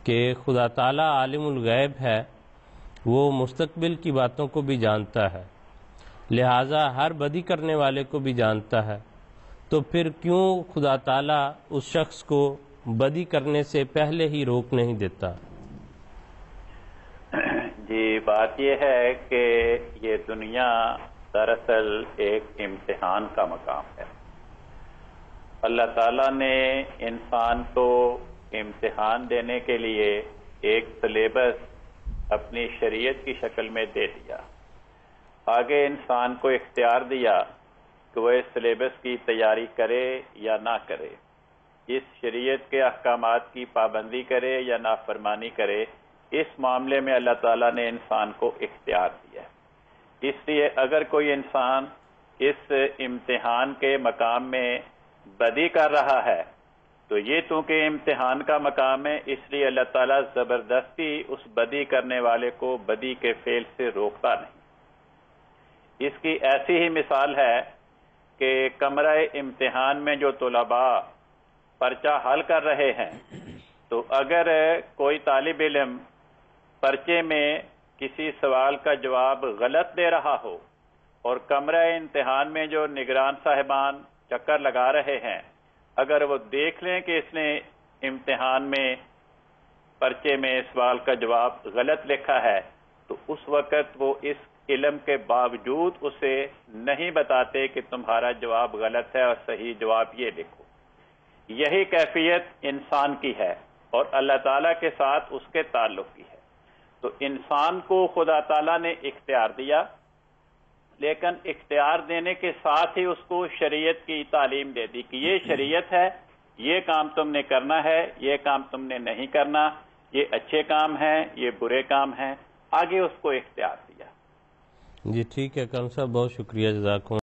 کہ خدا تعالیٰ عالم الغیب ہے، وہ مستقبل کی باتوں کو بھی جانتا ہے، لہٰذا ہر بدی کرنے والے کو بھی جانتا ہے، تو پھر کیوں خدا تعالیٰ اس شخص کو بدی کرنے سے پہلے ہی روک نہیں دیتا؟ جی، بات یہ ہے کہ یہ دنیا دراصل ایک امتحان کا مقام ہے۔ اللہ تعالیٰ نے انسان کو امتحان دینے کے لیے ایک سلیبس اپنی شریعت کی شکل میں دے دیا۔ آگے انسان کو اختیار دیا کہ وہ اس سلیبس کی تیاری کرے یا نہ کرے، اس شریعت کے احکامات کی پابندی کرے یا نافرمانی کرے۔ اس معاملے میں اللہ تعالیٰ نے انسان کو اختیار دیا ہے۔ اس لیے اگر کوئی انسان اس امتحان کے مقام میں بدی کر رہا ہے تو یہ چونکہ امتحان کا مقام ہے، اس لیے اللہ تعالیٰ زبردستی اس بدی کرنے والے کو بدی کے فعل سے روکتا نہیں۔ اس کی ایسی ہی مثال ہے کہ کمرہ امتحان میں جو طلباء پرچہ حل کر رہے ہیں، تو اگر کوئی طالب علم پرچے میں کسی سوال کا جواب غلط دے رہا ہو اور کمرہ امتحان میں جو نگران صاحبان چکر لگا رہے ہیں اگر وہ دیکھ لیں کہ اس نے امتحان میں پرچے میں سوال کا جواب غلط لکھا ہے، تو اس وقت وہ اس علم کے باوجود اسے نہیں بتاتے کہ تمہارا جواب غلط ہے اور صحیح جواب یہ لکھو۔ یہی کیفیت انسان کی ہے اور اللہ تعالیٰ کے ساتھ اس کے تعلق کی ہے۔ تو انسان کو خدا تعالیٰ نے اختیار دیا، لیکن اختیار دینے کے ساتھ ہی اس کو شریعت کی تعلیم دے دی کہ یہ شریعت ہے، یہ کام تم نے کرنا ہے، یہ کام تم نے نہیں کرنا، یہ اچھے کام ہیں، یہ برے کام ہیں، آگے اس کو اختیار دیا۔ جی ٹھیک ہے کرم صاحب، بہت شکریہ، جزاکم